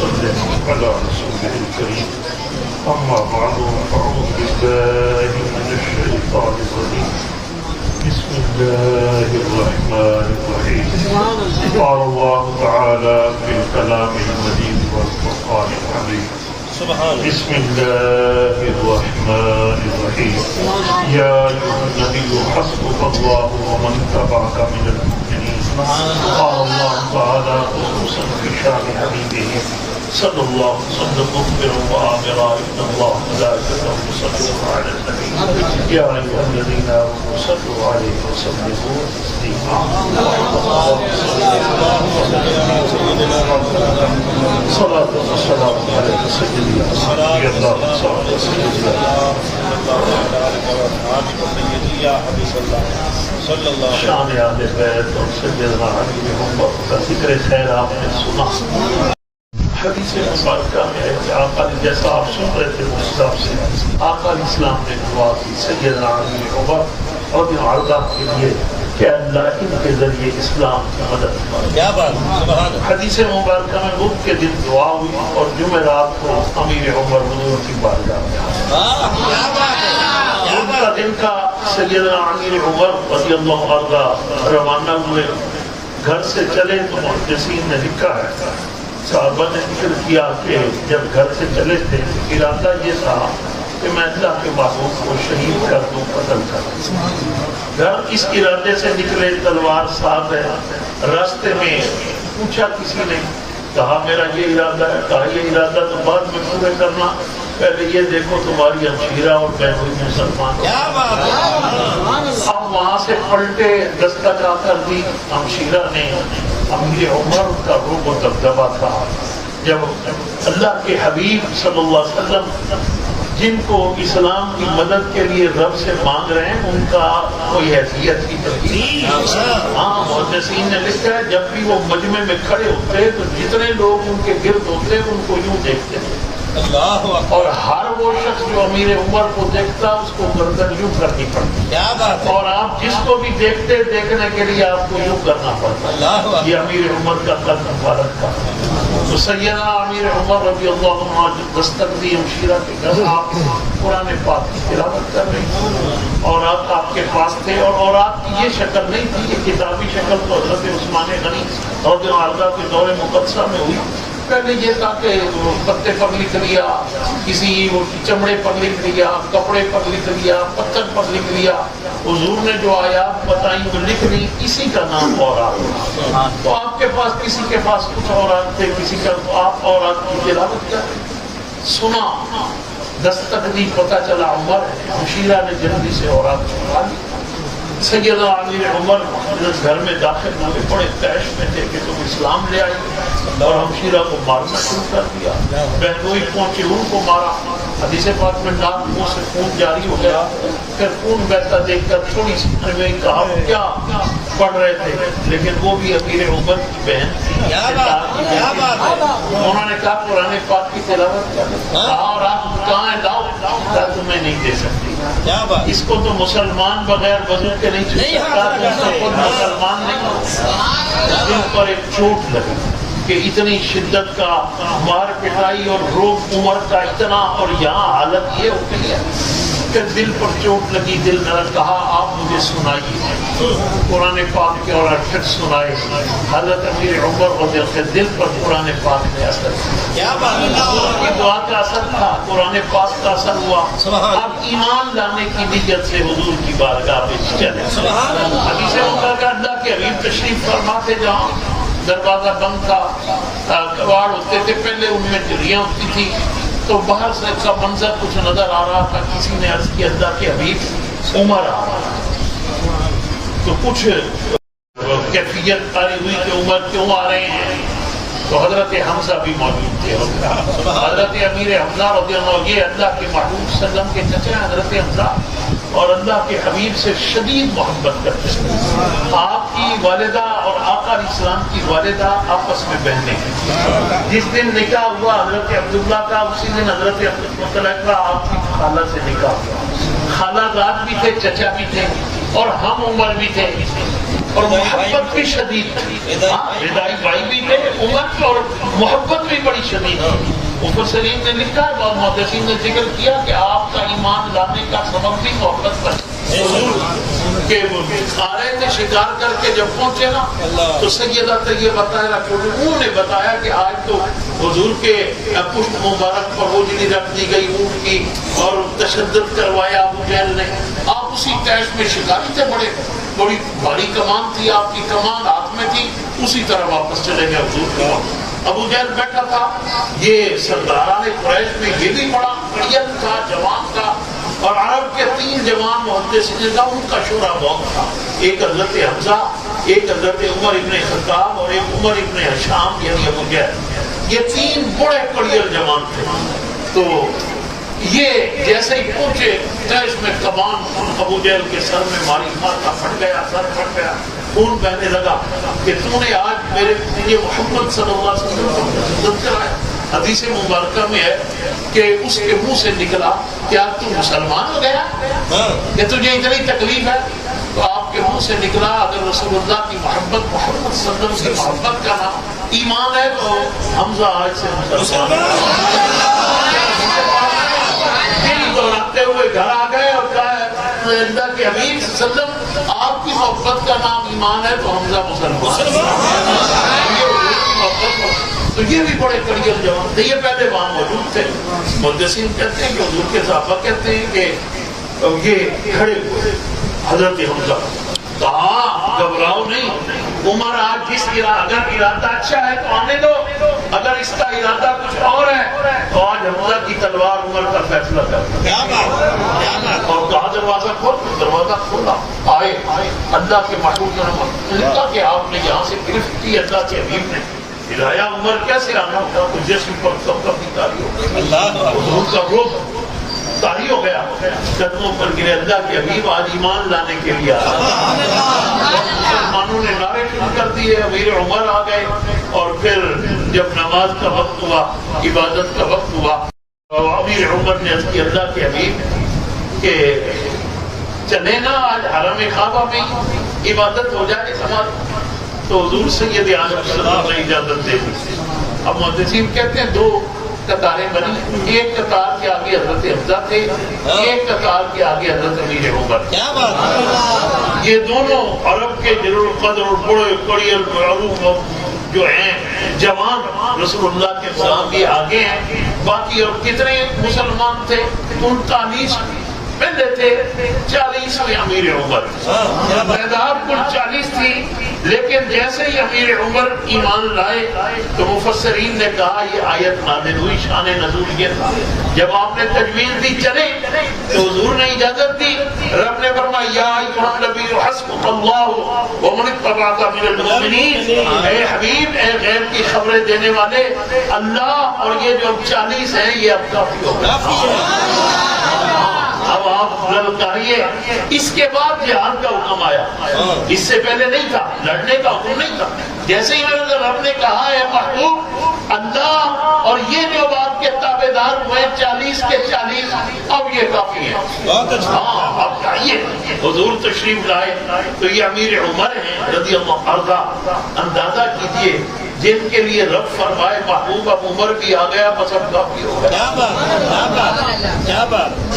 وسلم على رسوله الكريم. أما بعد فأعوذ بالله من الشيطان الرجيم. بسم الله الرحمن الرحيم. قال الله تعالى في الكلام المجيد والفرقان الحميد. بسم الله الرحمن الرحيم. يا أيها النبي حسبك الله ومن تبعك من المؤمنين. قال الله تعالى خصوصا في شان حبيبه صلى الله وسلم مخبرا وآمرا إن الله ملائكته يصلون على النبي يا أيها الذين آمنوا صلوا عليه وسلموا تسليما. صلاة والسلام على سيدنا يا الله شان اہل بیت اور سیدنا علی محمد کا ذکر خیر آپ نے سنا. حدیث مبارکہ میں ہے کہ آقا نے جیسا آپ سن رہے تھے اس حساب سے آقا علیہ السلام نے دعا کی سیدنا علی عمر رضی اللہ عنہ کے لیے کہ اللہ ان کے ذریعے اسلام کی مدد کرے. کیا بات سبحان. حدیث مبارکہ میں بدھ کے دن دعا ہوئی اور جمعرات کو امیر عمر حضور کی بارگاہ میں آئے. بدھ کا دن کا سیدنا امیر عمر رضی اللہ عنہ روانہ ہوئے. گھر سے چلے تو محدثین نے لکھا ہے صحابہ نے ذکر کیا کہ جب گھر سے چلے تھے ارادہ یہ تھا کہ میں اللہ کے محبوب کو شہید کر دوں, قتل کر دوں. گھر اس ارادے سے نکلے, تلوار ساتھ ہے. راستے میں پوچھا کسی نے, کہا میرا یہ ارادہ ہے. کہا یہ ارادہ تو بعد میں پورے کرنا, پہلے یہ دیکھو تمہاری ہمشیرہ اور میں ہوئی مسلمان. اب وہاں سے پلٹے, دستک آ کر دی. ہمشیرہ نے امیر عمر کا روب و دبدبا تھا جب اللہ کے حبیب صلی اللہ علیہ وسلم جن کو اسلام کی مدد کے لیے رب سے مانگ رہے ہیں ان کا کوئی حیثیت کی تبدیلی. ہاں محدثین نے لکھا ہے جب بھی وہ مجمع میں کھڑے ہوتے تو جتنے لوگ ان کے گرد ہوتے ان کو یوں دیکھتے ہیں, اور ہر وہ شخص جو امیر عمر کو دیکھتا اس کو گردن یوں کرنی پڑتی, اور آپ جس کو بھی دیکھتے دیکھنے کے لیے آپ کو یوں کرنا پڑتا. یہ امیر عمر کا قد مبارک تھا. تو سیدنا امیر عمر رضی اللہ عنہ دستک دی ہمشیرہ کے گھر, آپ قرآن پاک کی تلاوت کر رہے ہیں. اورات آپ کے پاس تھے, اور اورات کی یہ شکل نہیں تھی, یہ کتابی شکل تو حضرت عثمان غنی رضی اللہ عنہ کے دور مقدسہ میں ہوئی. پہلے یہ تھا کہ پتے پر لکھ لیا, کسی چمڑے پر لکھ لیا, کپڑے پر لکھ لیا, پتھر پر لکھ لیا. حضور نے جو آیات بتائی وہ لکھ لی, اسی کا نام اورات. تو آپ کے پاس کسی کے پاس کچھ اورات تھے, کسی کا, آپ اورات کی تلاوت کر سنا, دستک دی, پتہ چلا عمر ہے. ہمشیرہ نے جلدی سے اورات چھپا لی. سیدنا امیر عمر گھر میں داخل ہوئے, بڑے تیش میں تھے کہ تم اسلام لے آئی, اور ہمشیرہ کو مارنا شروع کر دیا. بہنوئی پہنچے, ان کو مارا. حدیث پاک میں ناک منہ سے خون جاری ہو گیا. پھر خون بہتا دیکھ کر تھوڑی سی میں کہا کیا پڑھ رہے تھے, لیکن وہ بھی امیر عمر کی بہن تھی. انہوں نے کہا قرآن پاک کی تلاوت کر. اور آپ کہاں ہیں, لاؤ. تمہیں نہیں دے سکتی. اس کو تو مسلمان بغیر وضو کے نہیں چھو سکتا, خود مسلمان نہیں. دل پر ایک چوٹ لگی کہ اتنی شدت کا مار پٹائی اور روب عمر کا اتنا, اور یہاں حالت یہ ہو گئی ہے. پھر دل پر چوٹ لگی, دل نے کہا آپ مجھے سنائیے قرآن پاک کے, اور پھر سنائے. حضرت امیر عمر رضی اللہ عنہ دل پر قرآن پاک نے اثر کیا. کی دعا کا اثر تھا, قرآن پاک کا اثر ہوا. آپ ایمان لانے کی نیت سے حضور کی بارگاہ میں چلے. حدیث مبارکہ اللہ کے حبیب تشریف فرماتے جہاں دروازہ بند تھا, کواڑ ہوتے تھے, پہلے ان میں جریاں ہوتی تھی, تو باہر سے کا منظر کچھ نظر آ رہا تھا. کسی نے عرض کی اللہ کے حبیب عمر آ رہا تھا. تو کچھ کیفیت آئی ہوئی کہ عمر کیوں آ رہے ہیں, تو حضرت حمزہ بھی موجود تھے. حضرت امیر حمزہ رضی اللہ عنہ, یہ اللہ کے محبوب صلی اللہ علیہ وسلم کے چچا ہیں حضرت حمزہ, اور اللہ کے حبیب سے شدید محبت کرتے ہیں. آپ کی والدہ اور آقا علیہ السلام کی والدہ آپس میں بہنیں ہیں. جس دن نکاح ہوا حضرت عبداللہ کا, اسی دن حضرت عبداللہ کا آپ کی خالہ سے نکاح ہوا. خالہ زاد بھی تھے, چچا بھی تھے, اور ہم عمر بھی تھے. اور محبت بھی شدید تھی. رضائی بھائی بھی تھے عمر، اور محبت بھی بڑی شدید تھی. مفسرین نے لکھا ہے اور محدثین نے ذکر کیا کہ آپ کا ایمان لانے کا سبب بھی محبت پر کہ آ رہے تھے شکار کر کے جب پہنچے نا تو سیدہ طیبہ طاہرہ انہوں نے بتایا کہ آج تو حضور کے پشت مبارک پر ہوجری رکھ دی گئی اونٹ کی اور تشدد کروایا ابو جہل نے. آپ اسی کیش میں شکاری تھے، بڑی بھاری کمان تھی آپ کی، کمان ہاتھ میں تھی، اسی طرح واپس چلے گئے حضور کے. ابو جہل بیٹھا تھا، یہ سرداران قریش میں یہ بھی بڑا قریت تھا، جوان تھا، اور عرب کے 3 جوان محدثین تھا، ان کا شورا بہت تھا. ایک حضرت حمزہ، ایک حضرت عمر ابن خطاب اور ایک عمر ابن ہشام یعنی ابو جہل. یہ 3 بڑے قریل جوان تھے. تو یہ جیسے ہی پہنچے قریش میں کمان ابو جہل کے سر میں ماری، ماتھا پھٹ گیا، سر پھٹ گیا، خون بہنے لگا کہ تو نے آج میرے یہ محمد صلی اللہ علیہ وسلم کو تشدد کرایا. حدیث مبارکہ میں ہے کہ اس کے منہ سے نکلا کیا تو مسلمان ہو گیا کہ تجھے اتنی تکلیف ہے؟ تو آپ کے منہ سے نکلا اگر رسول اللہ کی محبت، محمد صلی اللہ علیہ وسلم کی محبت کا نام ایمان ہے تو حمزہ آج سے مسلمان. دوڑاتے ہوئے گھر آ گئے اور کہا اللہ کے حبیب صلی اللہ علیہ وسلم آپ کی محبت کا نام ایمان ہے تو حمزہ مسلمان. تو یہ بھی بڑے کڑیل جوان تھے، یہ پہلے وہاں موجود تھے. محدثین کہتے ہیں کہ حضور کے صحابہ کہتے ہیں کہ یہ کھڑے ہوئے حضرت حمزہ، کہا گھبراؤ نہیں، عمر آج جس اگر ارادہ اچھا ہے تو آنے دو، اگر اس کا ارادہ کچھ اور ہے تو آج حمزہ کی تلوار عمر کا فیصلہ کر دیا. اور کہا دروازہ کھول، دروازہ کھولا، آئے اللہ کے محبوب نے لکھا کہ آپ نے یہاں سے گرفت کی، اللہ کے حبیب نے ہلایا. عمر کیسے آنا ہوتا تو جسم پر سب کا تاری ہو گیا، حضور کا روح تاری ہو گیا، قدموں پر گرے. اللہ کے حبیب آج ایمان لانے کے لیے مسلمانوں نے نعرے شروع کر دیے، امیر عمر آ گئے. اور پھر جب نماز کا وقت ہوا، عبادت کا وقت ہوا، امیر عمر نے عرض کی اللہ کے حبیب کہ چلے نا آج حرم کعبہ میں عبادت ہو جائے ہماری. تو حضور سید عالم صلی اللہ علیہ وسلم نے اجازت دے دی. اب محدثین کہتے ہیں 2 قطاریں بنی، ایک قطار کے آگے حضرت حمزہ تھے، ایک قطار کے آگے حضرت امیر عمر. یہ دونوں عرب کے جلل القدر اور بڑے قریل معروف جو ہیں جوان رسول اللہ کے صحابی آگے ہیں. باقی اور کتنے مسلمان تھے 39 پہلے تھے، 40 میں امیر عمر. تعداد کل 40 تھی، لیکن جیسے ہی امیر عمر ایمان لائے تو مفسرین نے کہا یہ آیت نازل ہوئی. شان نزول یہ تھا جب آپ نے تجویز دی چلے تو حضور نے اجازت دی. رب نے فرمایا یا ایھا النبی حسبک اللہ ومن اتبعک من المؤمنین، اے حبیب، اے غیب کی خبریں دینے والے، اللہ اور یہ جو 40 ہیں یہ اب کافی ہو گئے. اب آپ للکاریے. اس کے بعد جہاد کا حکم آیا، اس سے پہلے نہیں تھا، لڑنے کا حکم نہیں تھا. جیسے ہی میرے رب نے کہا ہے محبوب اللہ اور یہ جو آپ کے تابع دار ہوئے 40 کے 40 اب یہ کافی ہے. ہاں اب چاہیے. حضور تشریف لائے تو یہ امیر عمر ہیں رضی اللہ عنہ. اندازہ کیجئے جن کے لیے رب فرمائے محبوب اب عمر بھی آ گیا بس اب کافی ہو گیا.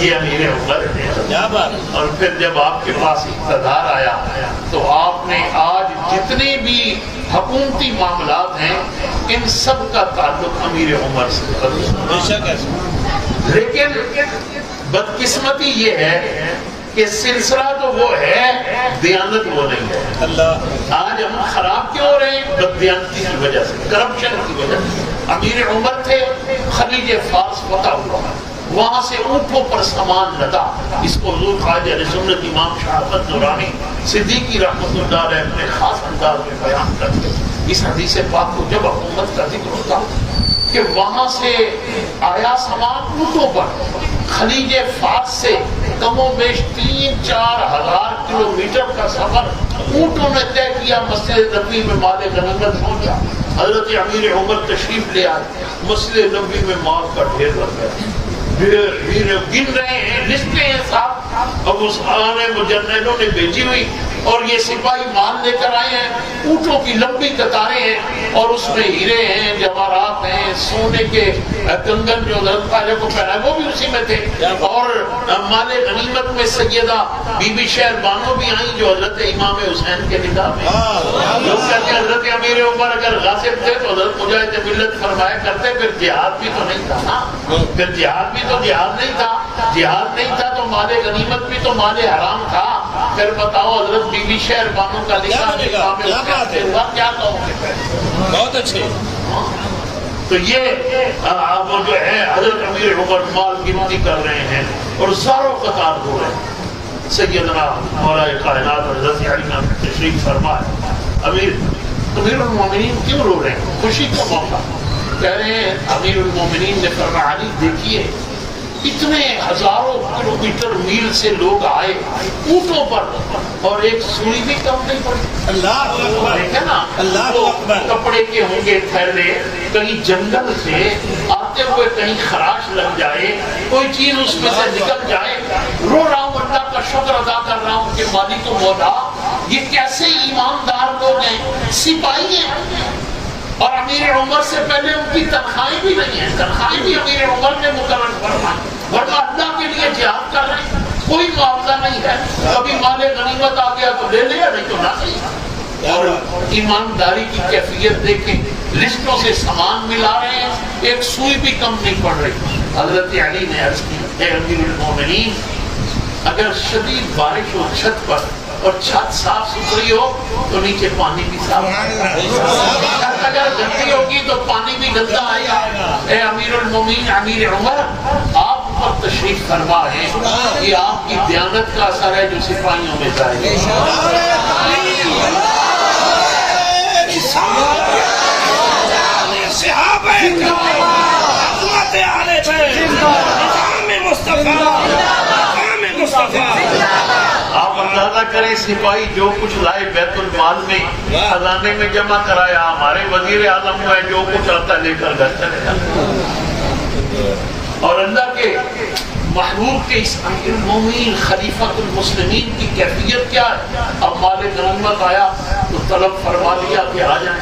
یہ امیر عمر ہے. اور پھر جب آپ کے پاس اقتدار آیا تو آپ نے آج جتنے بھی حکومتی معاملات ہیں ان سب کا تعلق امیر عمر سے. لیکن بدقسمتی یہ ہے کہ سلسلہ تو وہ ہے، دیانت وہ نہیں ہے. آج ہم خراب کیوں ہو رہے ہیں؟ بددیانتی کی وجہ سے، کرپشن کی وجہ سے. امیر عمر تھے، خلیج فارس فتح ہوا، وہاں سے اونٹوں پر سامان لدا. اس کو حضور خواجہ اہل سنت امام شہادت نورانی صدیقی رحمۃ اللہ علیہ اپنے خاص انداز میں بیان کرتے. اس حدیث پاک کو جب حکومت کا ذکر ہوتا کہ وہاں سے آیا سامان اونٹوں پر، خلیج فارس سے کم و بیش 3-4 ہزار کلومیٹر کا سفر اونٹوں نے طے کیا. مسجد نبوی میں مال غنیمت پہنچا. حضرت امیر عمر تشریف لے آئے، مسجد نبوی میں مال کا ڈھیر لگ گیا. گن رہے ہیں، لسٹیں ہیں صاحب. اب اس آنے مجننوں نے بھیجی ہوئی اور یہ سپاہی مال لے کر آئے ہیں، اونٹوں کی لمبی قطاریں ہیں اور اس میں ہیرے ہیں، جواہرات ہیں، سونے کے کنگن جو حضرت پہلے کو پہنا وہ بھی اسی میں تھے، اور مال غنیمت میں سیدہ بی بی شہر بانو بھی آئیں جو حضرت امام حسین کے نکاح میں۔ لوگ کہتے ہیں حضرت امیر عمر اگر غاصب تھے تو حضرت مجاہد ملت فرمایا کرتے پھر جہاد بھی تو نہیں تھا نا، پھر جہاد بھی تو جہاد نہیں تھا، جہاد نہیں تھا تو مال غنیمت بھی تو مال حرام تھا، پھر بتاؤ حضرت بی بی شہر بانو کا نکاح امام حسین سے ہوا، کیا کہو گے؟ بہت اچھے۔ تو یہ وہ جو ہے حضرت امیر عمر مال گنتی کر رہے ہیں اور زاروں قطار ہو رہے ہیں۔ سیدنا مولا کائنات حضرت علی نے تشریف فرمایا، امیر المومنین کیوں رو رہے ہیں؟ خوشی کا موقع۔ کہہ رہے ہیں امیر المومنین نے فرمایا علی دیکھیے اتنے ہزاروں کلومیٹر میل سے لوگ آئے اونٹوں پر اور ایک سوئی بھی کم نہیں پڑی۔ اللہ اکبر، دیکھیں نا، اللہ اکبر۔ کپڑے کے ہوں گے تھیلے، کہیں جنگل سے آتے ہوئے کہیں خراش لگ جائے، کوئی چیز اس میں سے نکل جائے، رو رہا ہوں اللہ کا شکر ادا کر رہا ہوں کہ مالک و مولا یہ کیسے ایماندار لوگ ہیں، سپاہی ہیں، اور امیر عمر سے پہلے ان کی تنخواہیں بھی نہیں ہیں، تنخواہیں بھی امیر عمر نے مقرر فرمائی، ورنہ اللہ کے لیے جہاد کر رہے ہیں، کوئی معاوضہ نہیں ہے، کبھی مال غنیمت آ گیا تو لے لیا نہیں تو نہ صحیح۔ اور ایمانداری کی کیفیت دیکھیں، لسٹوں سے سامان ملا رہے ہیں، ایک سوئی بھی کم نہیں پڑ رہی۔ حضرت علی نے عرض کی اے امیر المومنین اگر شدید بارش ہو چھت پر اور چھت صاف ستھری ہو تو نیچے پانی بھی صاف آئے گا، چھت اگر گندی ہوگی تو پانی بھی گندا آئے گا۔ اے امیر المومنین امیر عمر آپ پر تشریف فرما ہے، یہ آپ کی دیانت کا اثر ہے جو سپاہیوں میں ظاہر ہے۔ آپ اندازہ کریں سپاہی جو کچھ لائے بیت المال میں خزانے میں جمع کرایا، ہمارے وزیر اعظم ہے جو کچھ آتا لے کر گھر چلے جاتا۔ اور اللہ کے محبوب کے اس امیر المومنین خلیفۃ المسلمین کی کیفیت کیا ہے؟ اب مال غنیمت آیا تو طلب فرما لیا کہ آ جائیں،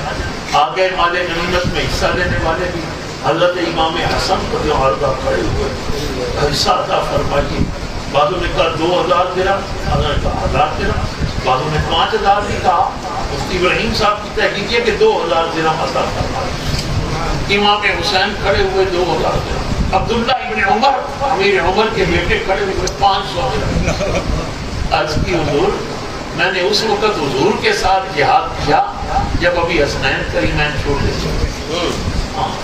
آگے مال غنیمت میں حصہ لینے والے بھی حضرت امام حسن کو جو عرضہ کھڑے ہوئے حصہ عطا فرمائیے۔ بعضوں نے کہا 2000 درہم، بعضوں نے کہا 1000 درہم، بعضوں نے 5000 بھی کہا۔ مفتی ابراہیم صاحب کی تحقیق ہے کہ 2000 درہم عطا فرمائیے۔ امام حسین کھڑے ہوئے 2000 درہم، عبداللہ ابن عمر امیر عمر کے بیٹے کھڑے ہوئے 500 درہم۔ عرض کی حضور میں نے اس وقت حضور کے ساتھ جہاد کیا جب ابھی حسنین کریمین چھوٹے تھے۔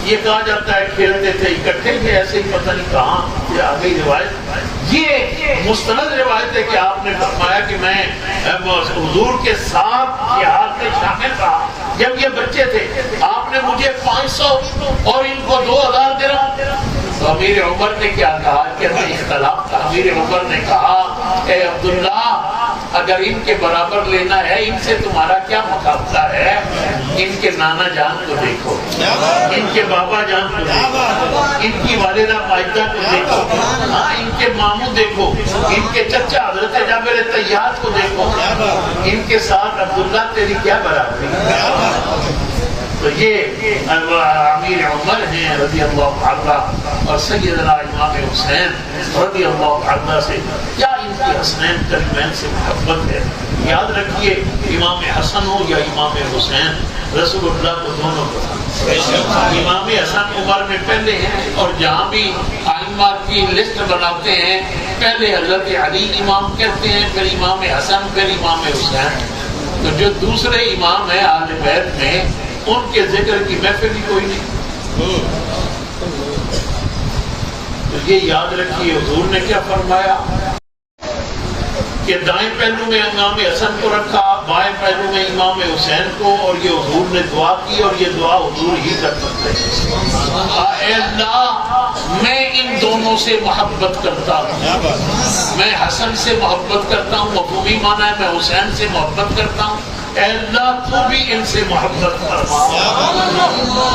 یہ کہا جاتا ہے کھیلتے تھے اکٹھے تھے، ایسے ہی پتہ نہیں کہاں یہ آ گئی روایت۔ یہ مستند روایت ہے کہ آپ نے فرمایا کہ میں حضور کے ساتھ جہاد میں شامل رہا جب یہ بچے تھے، آپ نے مجھے 500 اور ان کو 2000 درہم۔ تو امیر عمر نے کیا کہا کہ اختلاف تھا۔ امیر عمر نے کہا اے عبداللہ اگر ان کے برابر لینا ہے ان سے تمہارا کیا مقابلہ ہے؟ ان کے نانا جان کو دیکھو، ان کے بابا جان کو دیکھو، ان کی والدہ ماجدہ کو دیکھو، ان کے ماموں دیکھو، ان کے چچا حضرت جابر طیار کو دیکھو، ان کے ساتھ عبداللہ تیری کیا برابری؟ تو یہ امیر عمر ہیں رضی اللہ عنہ اور سیدنا امام حسین رضی اللہ عنہ سے کیا ان کی حسنین کریمین سے محبت ہے۔ یاد رکھیے امام حسن ہو یا امام حسین رسول اللہ کو دونوں پسند۔ امام حسن عمر میں پہلے ہیں اور جہاں بھی ائمہ کی لسٹ بناتے ہیں پہلے حضرت علی امام کہتے ہیں، پھر امام حسن، پھر امام حسین۔ تو جو دوسرے امام ہیں اہل بیت میں ان کے ذکر کی محفل بھی کوئی نہیں۔ تو یہ یاد رکھیے حضور نے کیا فرمایا کہ دائیں پہلو میں امام حسن کو رکھا، بائیں پہلو میں امام حسین کو، اور یہ حضور نے دعا کی اور یہ دعا حضور ہی کر سکتے ہیں۔ اے اللہ میں ان دونوں سے محبت کرتا ہوں، میں حسن سے محبت کرتا ہوں، مفہومی معنی ہے میں حسین سے محبت کرتا ہوں۔ اے اللہ تو بھی ان سے محبت فرما.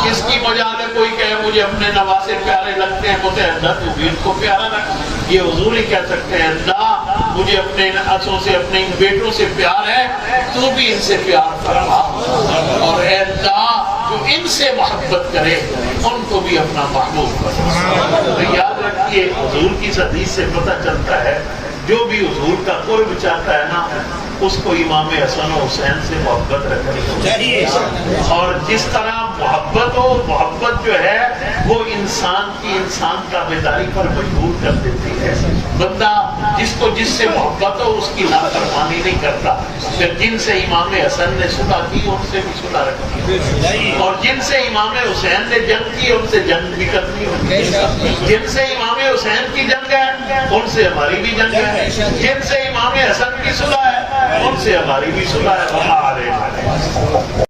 اس کی مجال ہے کوئی کہے مجھے اپنے نواسے پیارے لگتے ہیں، بولتے ہیں اللہ تو بھی ان کو پیارا رکھ. یہ حضور ہی کہہ سکتے ہیں اللہ مجھے اپنے نسوں سے اپنے ان بیٹوں سے پیار ہے، تو بھی ان سے پیار فرما. اور اے اللہ جو ان سے محبت کرے ان کو بھی اپنا محبوب بنا. تو یاد رکھیے حضور کی حدیث سے پتہ چلتا ہے جو بھی حضور کا قرب چاہتا ہے نا اس کو امام حسن و حسین سے محبت رکھنی چاہیے. اور جس طرح محبت ہو، محبت جو ہے وہ انسان کا بیداری پر مجبور کر دیتی ہے. بندہ جس کو جس سے محبت ہو اس کی نافرمانی نہیں کرتا. پھر جن سے امام حسن نے صلح کی ان سے بھی صلح رکھنی، اور جن سے امام حسین نے جنگ کی ان سے جنگ بھی کرنی ہوتی. جن سے امام حسین کی جنگ ہے ان سے ہماری بھی جنگ ہے. جن سے امام حسن کی صلح ہے ان سے ہماری بھی صلح ہے.